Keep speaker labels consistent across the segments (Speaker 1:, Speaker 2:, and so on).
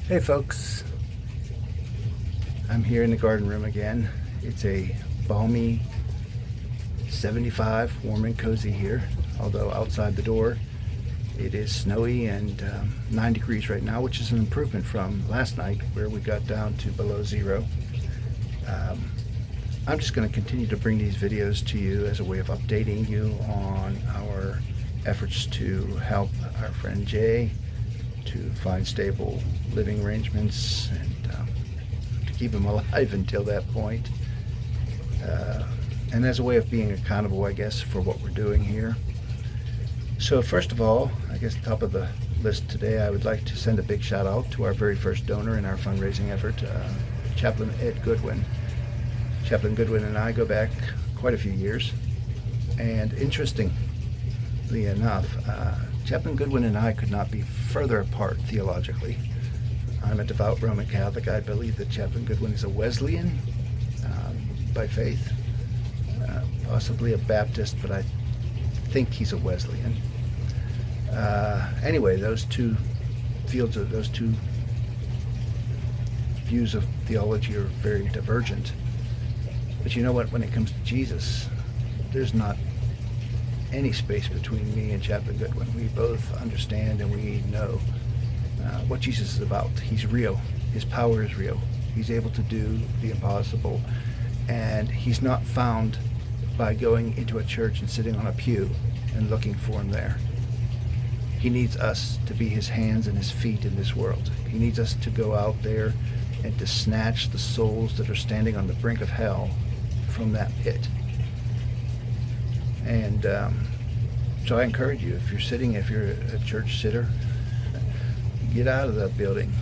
Speaker 1: Hey folks, I'm here in the garden room again. It's a balmy 75, warm and cozy here, although outside the door it is snowy and 9 degrees right now, which is an improvement from last night where we got down to below zero. I'm just going to continue to bring these videos to you as a way of updating you on our efforts to help our friend Jay to find stable living arrangements and to keep him alive until that point. And as a way of being accountable, I guess, for what we're doing here. So first of all, I guess top of the list today, I would like to send a big shout out to our very first donor in our fundraising effort, Chaplain Ed Goodwin. Chaplain Goodwin and I go back quite a few years, and interestingly enough, Chaplain Goodwin and I could not be further apart theologically. I'm a devout Roman Catholic. I believe that Chaplain Goodwin is a Wesleyan by faith, possibly a Baptist, but I think he's a Wesleyan. Anyway, those two views of theology are very divergent. But you know what? When it comes to Jesus, there's not any space between me and Chaplain Goodwin. We both understand and we know what Jesus is about. He's real. His power is real. He's able to do the impossible. And he's not found by going into a church and sitting on a pew and looking for him there. He needs us to be his hands and his feet in this world. He needs us to go out there and to snatch the souls that are standing on the brink of hell from that pit. And so I encourage you, if you're a church sitter, get out of that building.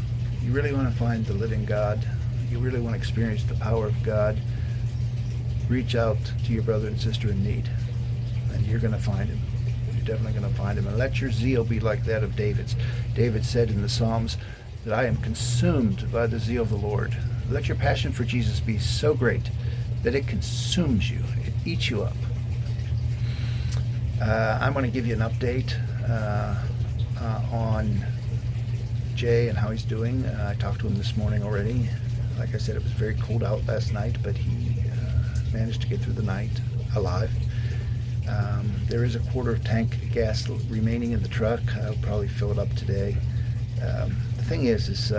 Speaker 1: You really want to find the living God. You really want to experience the power of God. Reach out to your brother and sister in need, and you're going to find him. You're definitely going to find him. And let your zeal be like that of David's. David said in the Psalms that I am consumed by the zeal of the Lord. Let your passion for Jesus be so great that it consumes you. It eats you up. I'm going to give you an update on Jay and how he's doing. I talked to him this morning already. Like I said, it was very cold out last night, but he managed to get through the night alive. There is a quarter of tank gas remaining in the truck. I'll probably fill it up today. The thing is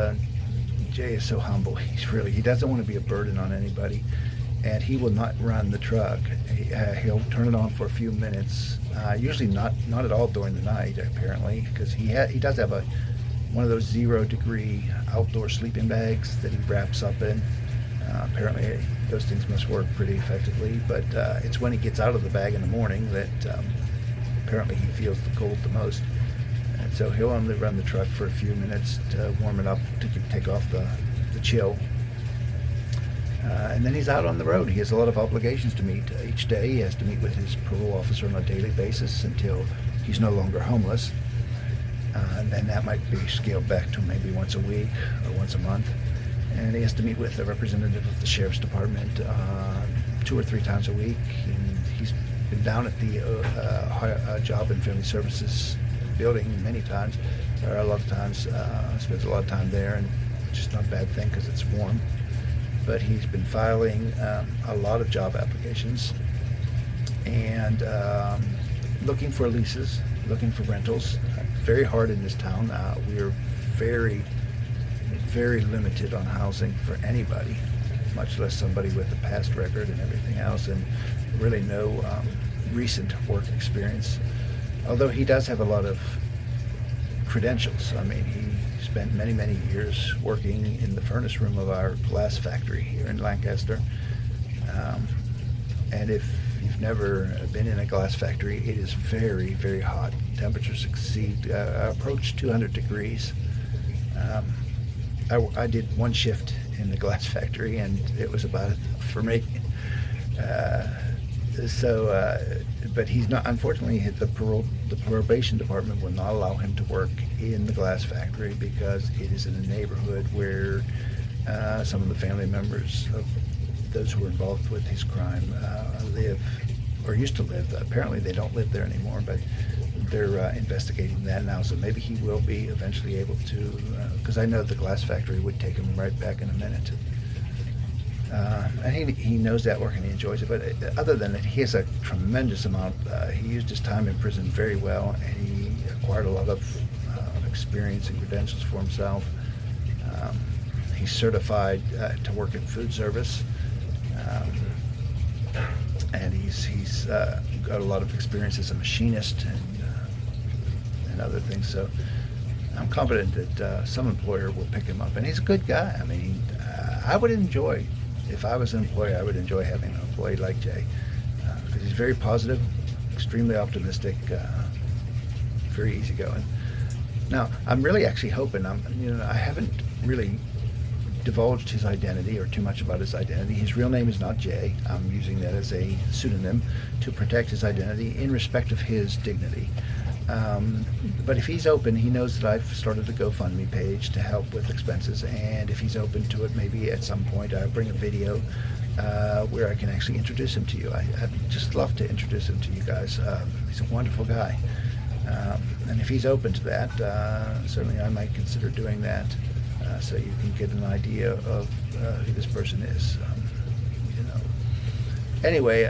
Speaker 1: Jay is so humble. He doesn't want to be a burden on anybody, and he will not run the truck. He'll turn it on for a few minutes, usually not at all during the night, apparently, because he does have one of those 0-degree outdoor sleeping bags that he wraps up in. Apparently those things must work pretty effectively, but it's when he gets out of the bag in the morning that apparently he feels the cold the most. And so he'll only run the truck for a few minutes to warm it up, to take off the chill. And then he's out on the road. He has a lot of obligations to meet each day. He has to meet with his parole officer on a daily basis until he's no longer homeless. And then that might be scaled back to maybe once a week or once a month. And he has to meet with a representative of the Sheriff's Department 2 or 3 times a week. And he's been down at the Job and Family Services building many times, or a lot of times. Spends a lot of time there, and it's just not a bad thing because it's warm. But he's been filing a lot of job applications and looking for leases, looking for rentals. Very hard in this town. We are very, very limited on housing for anybody, much less somebody with a past record and everything else, and really no recent work experience. Although he does have a lot of credentials. I mean, he spent many, many years working in the furnace room of our glass factory here in Lancaster. And if you've never been in a glass factory, it is very, very hot. Temperatures approach 200 degrees. I did one shift in the glass factory, and it was about it for me. But he's not. Unfortunately, the probation department will not allow him to work in the glass factory because it is in a neighborhood where some of the family members of those who were involved with his crime live, or used to live. Apparently, they don't live there anymore, but they're investigating that now, so maybe he will be eventually able to, because I know the glass factory would take him right back in a minute. And he knows that work and he enjoys it, but other than that, he has a tremendous amount. He used his time in prison very well, and he acquired a lot of experience and credentials for himself. He's certified to work in food service, and he's got a lot of experience as a machinist and other things. So I'm confident that some employer will pick him up, and he's a good guy. I mean, I would enjoy, if I was an employer, I would enjoy having an employee like Jay, because he's very positive, extremely optimistic, very easygoing. Now, I'm really actually hoping, I haven't really divulged his identity or too much about his identity. His real name is not Jay. I'm using that as a pseudonym to protect his identity in respect of his dignity. But if he's open, he knows that I've started a GoFundMe page to help with expenses, and if he's open to it, maybe at some point I'll bring a video where I can actually introduce him to you. I'd just love to introduce him to you guys. He's a wonderful guy. And if he's open to that, certainly I might consider doing that, so you can get an idea of who this person is. Anyway,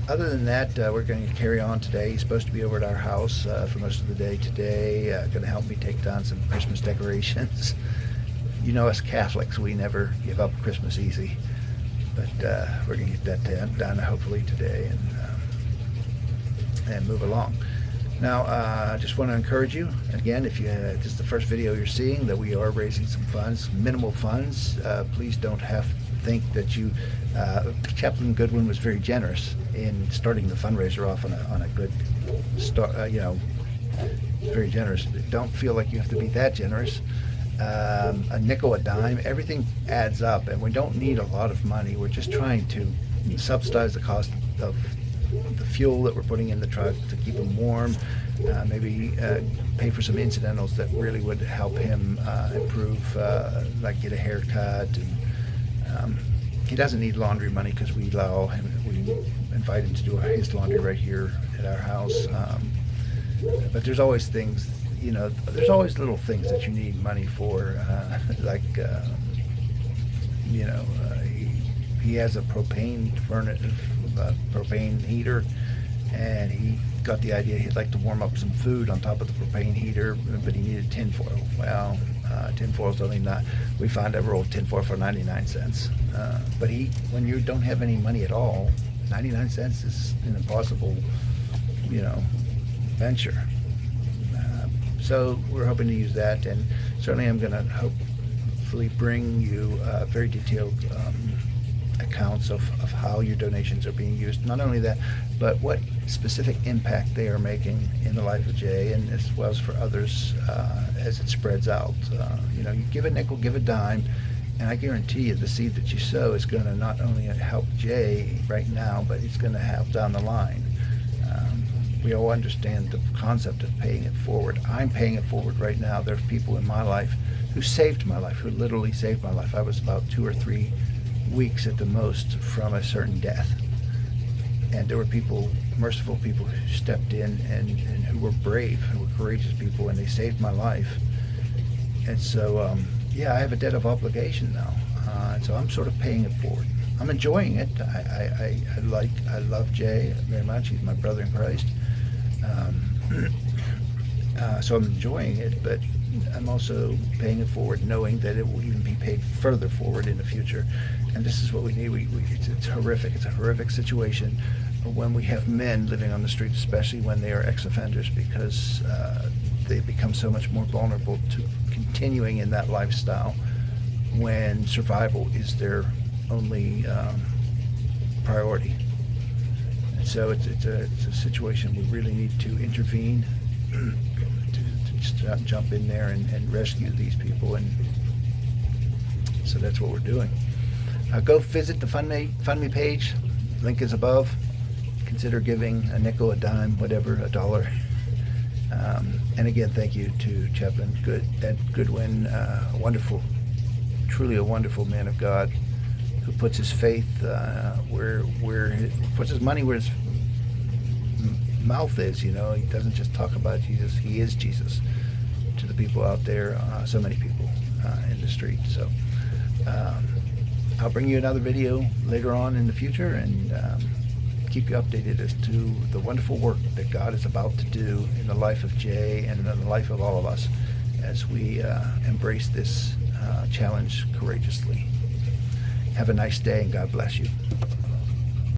Speaker 1: other than that, we're going to carry on today. He's supposed to be over at our house for most of the day today, going to help me take down some Christmas decorations. You know us Catholics, we never give up Christmas easy, but we're going to get that done hopefully today and move along. Now, I just want to encourage you, again, if this is the first video you're seeing, that we are raising some funds, minimal funds. Please don't think that you, Chaplain Goodwin was very generous in starting the fundraiser off on a good start, very generous. Don't feel like you have to be that generous. A nickel, a dime, everything adds up, and we don't need a lot of money. We're just trying to subsidize the cost of the fuel that we're putting in the truck to keep him warm, maybe pay for some incidentals that really would help him improve, like get a haircut. And he doesn't need laundry money because we invite him to do his laundry right here at our house. But there's always things, there's always little things that you need money for, like he has a propane furnace, propane heater, and he got the idea he'd like to warm up some food on top of the propane heater, but he needed tinfoil. Well, tinfoil's only we found a roll of tinfoil for 99 cents. But when you don't have any money at all, 99 cents is an impossible, venture. So we're hoping to use that, and certainly I'm going to hopefully bring you very detailed accounts of how your donations are being used. Not only that, but what specific impact they are making in the life of Jay, and as well as for others as it spreads out. You give a nickel, give a dime, and I guarantee you the seed that you sow is going to not only help Jay right now, but it's going to help down the line. We all understand the concept of paying it forward. I'm paying it forward right now. There are people in my life who saved my life, who literally saved my life. I was about 2 or 3 weeks at the most from a certain death, and there were people, merciful people, who stepped in and who were brave, who were courageous people, and they saved my life. And so I have a debt of obligation now, and so I'm sort of paying it forward. I'm enjoying it. I love Jay very much. He's my brother in Christ, so I'm enjoying it, but I'm also paying it forward, knowing that it will even be paid further forward in the future. And this is what we need. It's horrific. It's a horrific situation when we have men living on the street, especially when they are ex-offenders, because they become so much more vulnerable to continuing in that lifestyle when survival is their only priority. And so it's a situation we really need to intervene, to just jump in there and rescue these people, and so that's what we're doing. Go visit the FundMe page. Link is above. Consider giving a nickel, a dime, whatever, $1. And again, thank you to Chaplain Ed Goodwin, truly a wonderful man of God, who puts his faith puts his money where his mouth is. You know, he doesn't just talk about Jesus; he is Jesus to the people out there. So many people in the street. So I'll bring you another video later on in the future, and keep you updated as to the wonderful work that God is about to do in the life of Jay and in the life of all of us as we embrace this challenge courageously. Have a nice day, and God bless you.